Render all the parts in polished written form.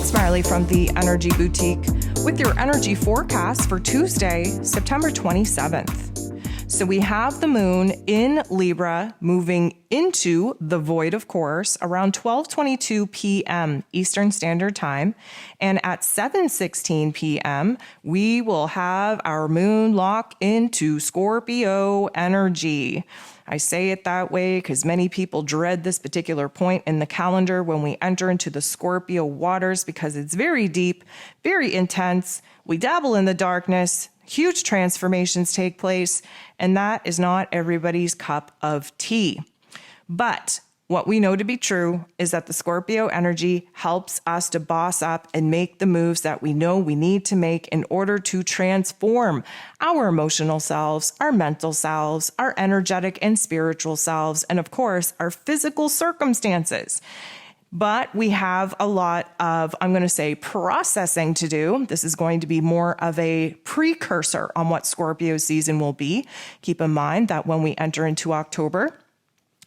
It's Marley from the Energy Boutique with your energy forecast for Tuesday, September 27th. So we have the moon in Libra moving into the void, of course, around 12:22 p.m. Eastern Standard Time. And at 7:16 p.m., we will have our moon lock into Scorpio energy. I say it that way because many people dread this particular point in the calendar when we enter into the Scorpio waters because it's very deep, very intense. We dabble in the darkness. Huge transformations take place, and that is not everybody's cup of tea. But what we know to be true is that the Scorpio energy helps us to boss up and make the moves that we know we need to make in order to transform our emotional selves, our mental selves, our energetic and spiritual selves, and of course, our physical circumstances. But we have a lot of, I'm going to say, processing to do. This is going to be more of a precursor on what Scorpio season will be. Keep in mind that when we enter into October,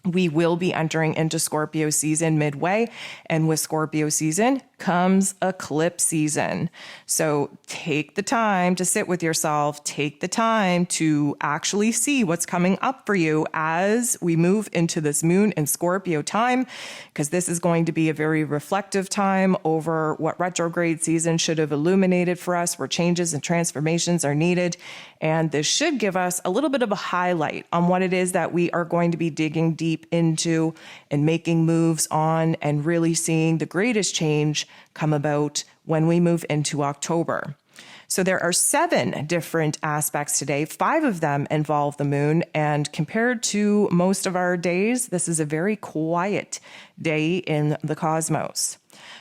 we will be entering into Scorpio season midway, and with Scorpio season comes eclipse season. So take the time to sit with yourself, take the time to actually see what's coming up for you as we move into this moon and Scorpio time, because this is going to be a very reflective time over what retrograde season should have illuminated for us, where changes and transformations are needed. And this should give us a little bit of a highlight on what it is that we are going to be digging deep into and making moves on and really seeing the greatest change come about when we move into October. So there are 7 different aspects today. 5 of them involve the moon, and compared to most of our days, this is a very quiet day in the cosmos.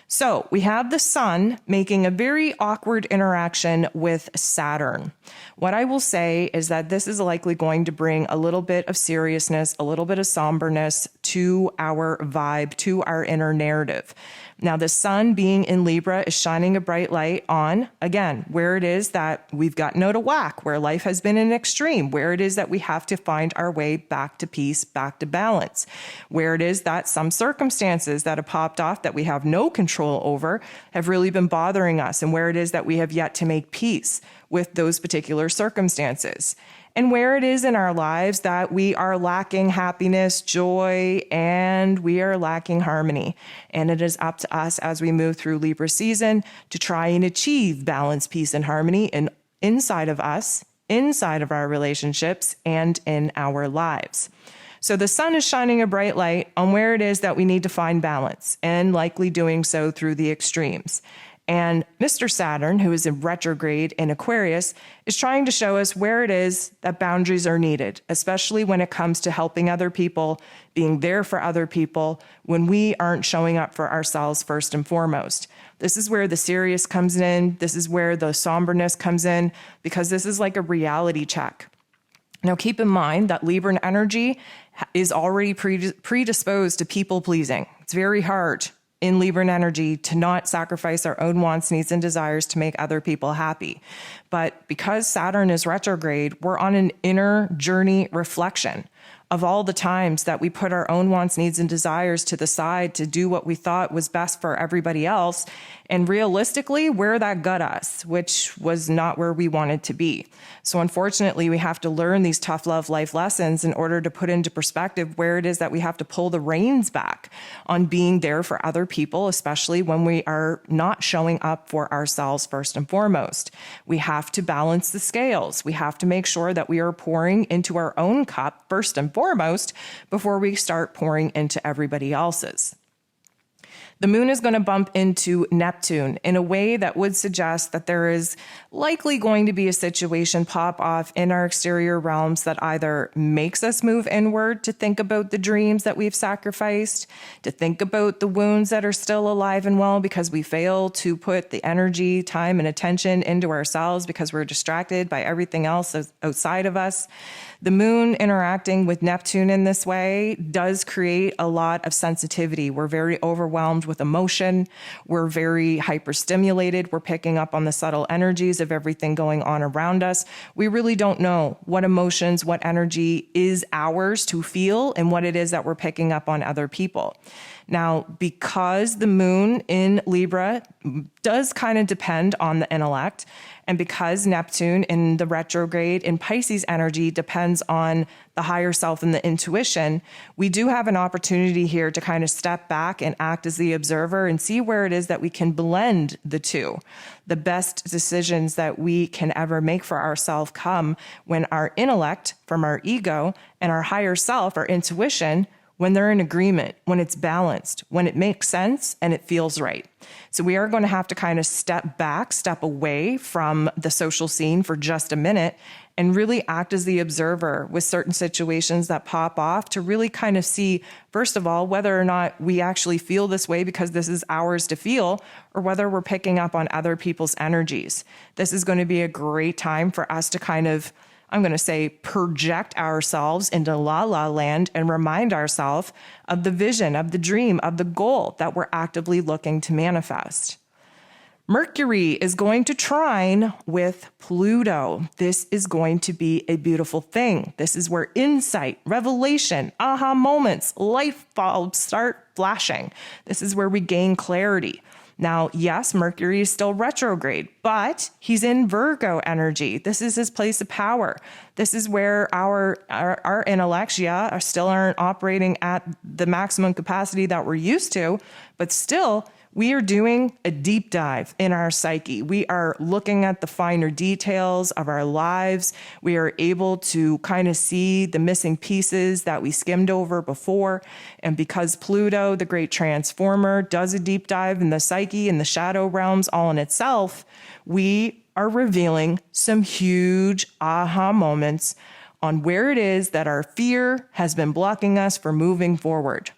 So we have the sun making a very awkward interaction with Saturn. What I will say is that this is likely going to bring a little bit of seriousness, a little bit of somberness to our vibe, to our inner narrative. Now, the sun being in Libra is shining a bright light on, again, where it is that we've gotten out of whack, where life has been an extreme, where it is that we have to find our way back to peace, back to balance, where it is that some circumstances that have popped off that we have no control over have really been bothering us, and where it is that we have yet to make peace with those particular circumstances. And where it is in our lives that we are lacking happiness, joy, and we are lacking harmony. And it is up to us as we move through Libra season to try and achieve balance, peace, and harmony inside of us, inside of our relationships, and in our lives. So the sun is shining a bright light on where it is that we need to find balance, and likely doing so through the extremes. And Mr. Saturn, who is in retrograde in Aquarius, is trying to show us where it is that boundaries are needed, especially when it comes to helping other people, being there for other people, when we aren't showing up for ourselves first and foremost. This is where the serious comes in. This is where the somberness comes in, because this is like a reality check. Now, keep in mind that Libran energy is already predisposed to people pleasing. It's very hard in Libran energy to not sacrifice our own wants, needs, and desires to make other people happy. But because Saturn is retrograde, we're on an inner journey reflection of all the times that we put our own wants, needs, and desires to the side to do what we thought was best for everybody else, and realistically, where that got us, which was not where we wanted to be. So unfortunately, we have to learn these tough love life lessons in order to put into perspective where it is that we have to pull the reins back on being there for other people, especially when we are not showing up for ourselves first and foremost. We have to balance the scales. We have to make sure that we are pouring into our own cup first and foremost before we start pouring into everybody else's. The moon is going to bump into Neptune in a way that would suggest that there is likely going to be a situation pop off in our exterior realms that either makes us move inward to think about the dreams that we've sacrificed, to think about the wounds that are still alive and well because we fail to put the energy, time, and attention into ourselves because we're distracted by everything else outside of us. The moon interacting with Neptune in this way does create a lot of sensitivity. We're very overwhelmed with emotion. We're very hyperstimulated. We're picking up on the subtle energies of everything going on around us. We really don't know what emotions, what energy is ours to feel and what it is that we're picking up on other people. Now, because the moon in Libra does kind of depend on the intellect, and because Neptune in the retrograde in Pisces energy depends on the higher self and the intuition, we do have an opportunity here to kind of step back and act as the observer and see where it is that we can blend the two. The best decisions that we can ever make for ourselves come when our intellect from our ego and our higher self, our intuition, when they're in agreement, when it's balanced, when it makes sense and it feels right. So we are going to have to kind of step back, step away from the social scene for just a minute and really act as the observer with certain situations that pop off to really kind of see, first of all, whether or not we actually feel this way because this is ours to feel, or whether we're picking up on other people's energies. This is going to be a great time for us to kind of, I'm going to say, project ourselves into la la land and remind ourselves of the vision, of the dream, of the goal that we're actively looking to manifest. Mercury is going to trine with Pluto. This is going to be a beautiful thing. This is where insight, revelation, aha moments, light bulbs start flashing. This is where we gain clarity. Now, yes, Mercury is still retrograde, but he's in Virgo energy. This is his place of power. This is where our intellects, still aren't operating at the maximum capacity that we're used to, but still, we are doing a deep dive in our psyche. We are looking at the finer details of our lives. We are able to kind of see the missing pieces that we skimmed over before. And because Pluto, the great transformer, does a deep dive in the psyche and the shadow realms all in itself, we are revealing some huge aha moments on where it is that our fear has been blocking us from moving forward.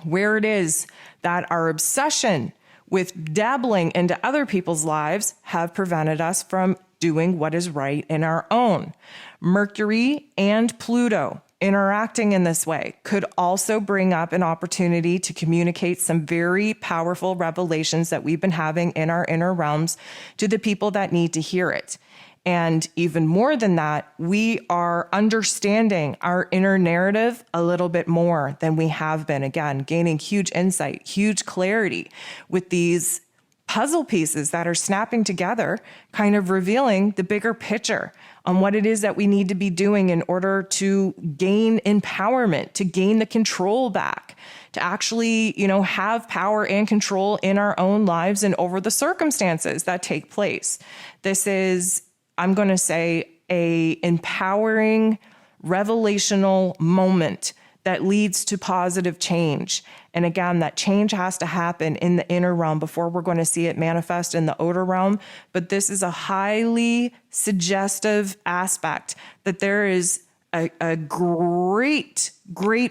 Where it is that our obsession with dabbling into other people's lives have prevented us from doing what is right in our own. Mercury and Pluto interacting in this way could also bring up an opportunity to communicate some very powerful revelations that we've been having in our inner realms to the people that need to hear it. And even more than that, we are understanding our inner narrative a little bit more than we have been. Again, gaining huge insight, huge clarity with these puzzle pieces that are snapping together, kind of revealing the bigger picture on what it is that we need to be doing in order to gain empowerment, to gain the control back, to actually, have power and control in our own lives and over the circumstances that take place. This is, I'm going to say, a empowering, revelational moment that leads to positive change. And again, that change has to happen in the inner realm before we're going to see it manifest in the outer realm. But this is a highly suggestive aspect that there is a great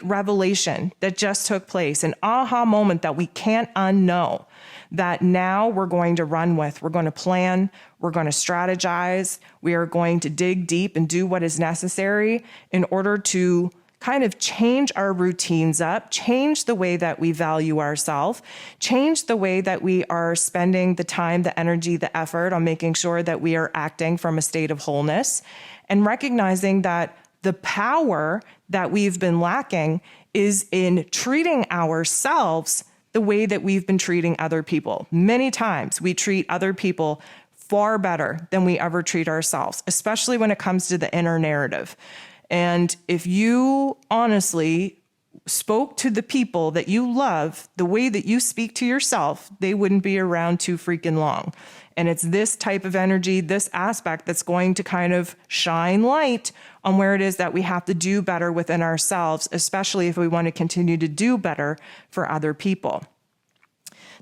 revelation that just took place, an aha moment that we can't unknow, that now we're going to run with. We're going to plan, we're going to strategize, we are going to dig deep and do what is necessary in order to kind of change our routines up, change the way that we value ourselves, change the way that we are spending the time, the energy, the effort on making sure that we are acting from a state of wholeness, and recognizing that the power that we've been lacking is in treating ourselves the way that we've been treating other people. Many times we treat other people far better than we ever treat ourselves, especially when it comes to the inner narrative. And if you honestly spoke to the people that you love the way that you speak to yourself, they wouldn't be around too freaking long. And it's this type of energy, this aspect that's going to kind of shine light on where it is that we have to do better within ourselves, especially if we want to continue to do better for other people.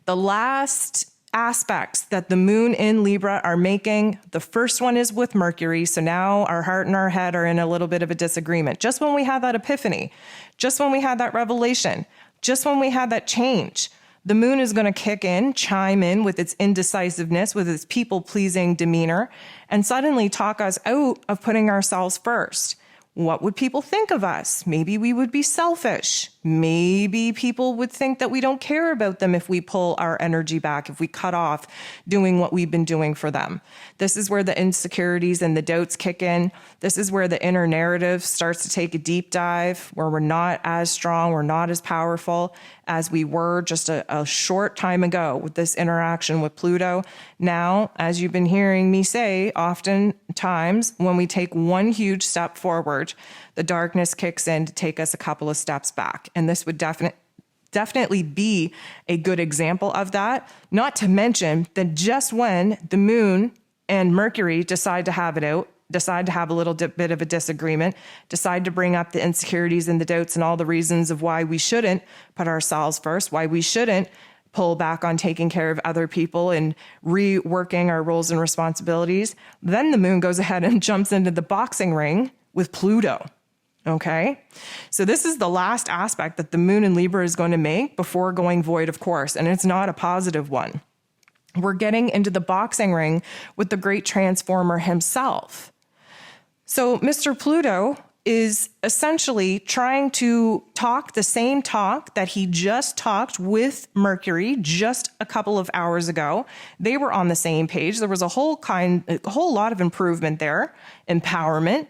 The last aspects that the moon in Libra are making, the first one is with Mercury. So now our heart and our head are in a little bit of a disagreement. Just when we had that epiphany, just when we had that revelation, just when we had that change, the moon is going to kick in, chime in with its indecisiveness, with its people-pleasing demeanor, and suddenly talk us out of putting ourselves first. What would people think of us? Maybe we would be selfish. maybe people would think that we don't care about them if we pull our energy back, if we cut off doing what we've been doing for them. This is where the insecurities and the doubts kick in. This is where the inner narrative starts to take a deep dive, where we're not as strong, we're not as powerful as we were just a short time ago with this interaction with Pluto. Now, as you've been hearing me say, oftentimes when we take one huge step forward, the darkness kicks in to take us a couple of steps back. And this would definitely be a good example of that. Not to mention that just when the moon and Mercury decide to have it out, decide to have a little bit of a disagreement, decide to bring up the insecurities and the doubts and all the reasons of why we shouldn't put ourselves first, why we shouldn't pull back on taking care of other people and reworking our roles and responsibilities, then the moon goes ahead and jumps into the boxing ring with Pluto. Okay, so this is the last aspect that the moon in Libra is going to make before going void, of course, and it's not a positive one. We're getting into the boxing ring with the great transformer himself. So Mr. Pluto is essentially trying to talk the same talk that he just talked with Mercury just a couple of hours ago. They were on the same page. There was a whole lot of improvement there, empowerment.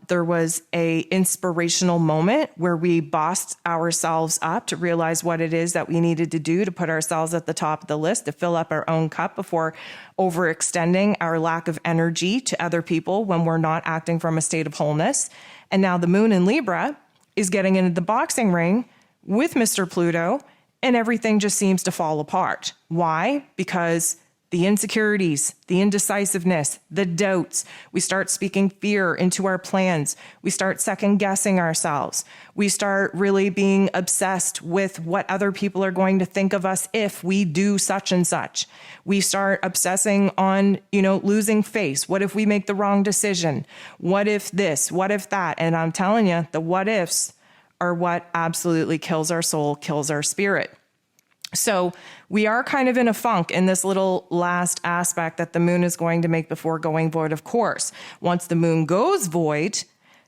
There was a inspirational moment where we bossed ourselves up to realize what it is that we needed to do to put ourselves at the top of the list, to fill up our own cup before overextending our lack of energy to other people when we're not acting from a state of wholeness. And now the moon in Libra is getting into the boxing ring with Mr. Pluto, and everything just seems to fall apart. Why? Because the insecurities, the indecisiveness, the doubts. We start speaking fear into our plans. We start second guessing ourselves. We start really being obsessed with what other people are going to think of us if we do such and such. We start obsessing on, losing face. What if we make the wrong decision? What if this? What if that? And I'm telling you, the what ifs are what absolutely kills our soul, kills our spirit. So we are kind of in a funk in this little last aspect that the moon is going to make before going void, of course. Once the moon goes void,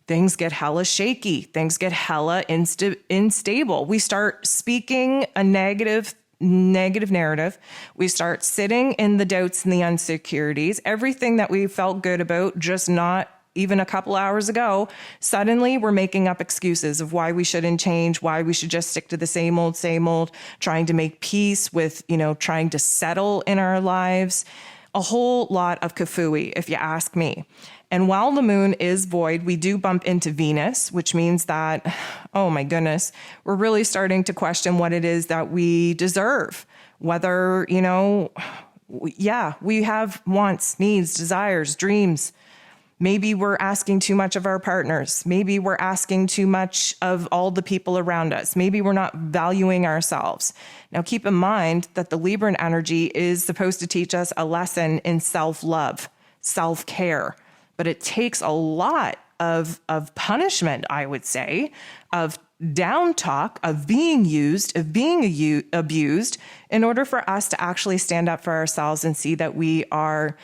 things get hella shaky. Things get hella unstable. We start speaking a negative narrative. We start sitting in the doubts and the insecurities. Everything that we felt good about, just not even a couple hours ago, suddenly we're making up excuses of why we shouldn't change, why we should just stick to the same old, trying to make peace with, trying to settle in our lives. A whole lot of kafooey, if you ask me. And while the moon is void, we do bump into Venus, which means that, oh my goodness, we're really starting to question what it is that we deserve. Whether, we have wants, needs, desires, dreams. Maybe we're asking too much of our partners. Maybe we're asking too much of all the people around us. Maybe we're not valuing ourselves. Now, keep in mind that the Libran energy is supposed to teach us a lesson in self-love, self-care. But it takes a lot of punishment, I would say, of down talk, of being used, of being abused, in order for us to actually stand up for ourselves and see that we are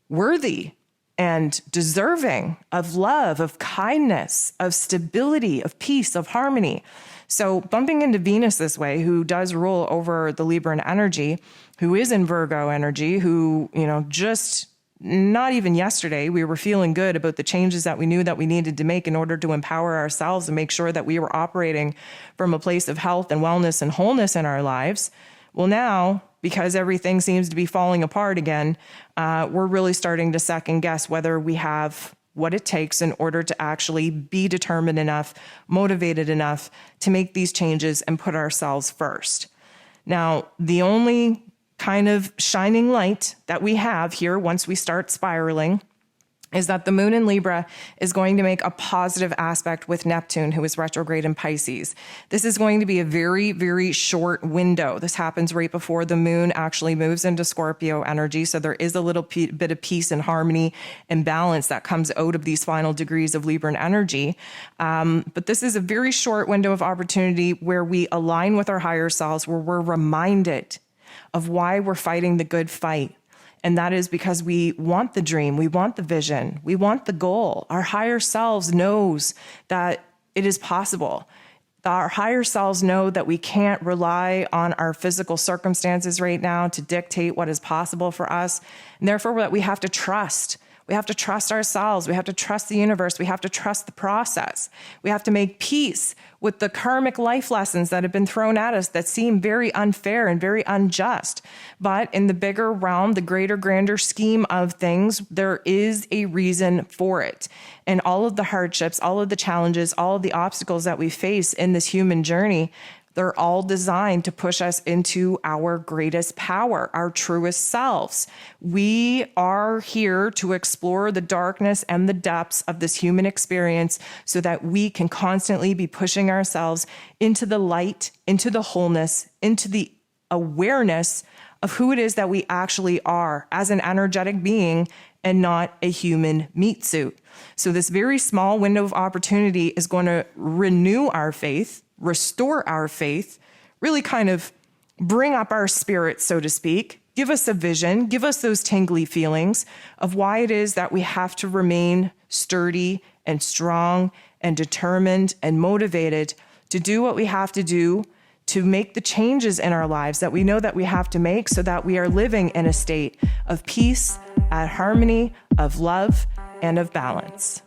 worthy and deserving of love, of kindness, of stability, of peace, of harmony. So bumping into Venus this way, who does rule over the Libran energy, who is in Virgo energy, who, just not even yesterday, we were feeling good about the changes that we knew that we needed to make in order to empower ourselves and make sure that we were operating from a place of health and wellness and wholeness in our lives. Well, now, because everything seems to be falling apart again, we're really starting to second guess whether we have what it takes in order to actually be determined enough, motivated enough to make these changes and put ourselves first. Now, the only kind of shining light that we have here once we start spiraling is that the moon in Libra is going to make a positive aspect with Neptune, who is retrograde in Pisces. This is going to be a very, very short window. This happens right before the moon actually moves into Scorpio energy. So there is a little bit of peace and harmony and balance that comes out of these final degrees of Libran energy. But this is a very short window of opportunity where we align with our higher selves, where we're reminded of why we're fighting the good fight. And that is because we want the dream, we want the vision, we want the goal. Our higher selves knows that it is possible. Our higher selves know that we can't rely on our physical circumstances right now to dictate what is possible for us. And therefore, that we have to trust. We have to trust ourselves. We have to trust the universe. We have to trust the process. We have to make peace with the karmic life lessons that have been thrown at us that seem very unfair and very unjust. But in the bigger realm, the greater, grander scheme of things, there is a reason for it. And all of the hardships, all of the challenges, all of the obstacles that we face in this human journey, they're all designed to push us into our greatest power, our truest selves. We are here to explore the darkness and the depths of this human experience so that we can constantly be pushing ourselves into the light, into the wholeness, into the awareness of who it is that we actually are as an energetic being and not a human meat suit. So this very small window of opportunity is going to renew our faith, restore our faith, really kind of bring up our spirit, so to speak, give us a vision, give us those tingly feelings of why it is that we have to remain sturdy and strong and determined and motivated to do what we have to do to make the changes in our lives that we know that we have to make so that we are living in a state of peace, of harmony, of love, and of balance.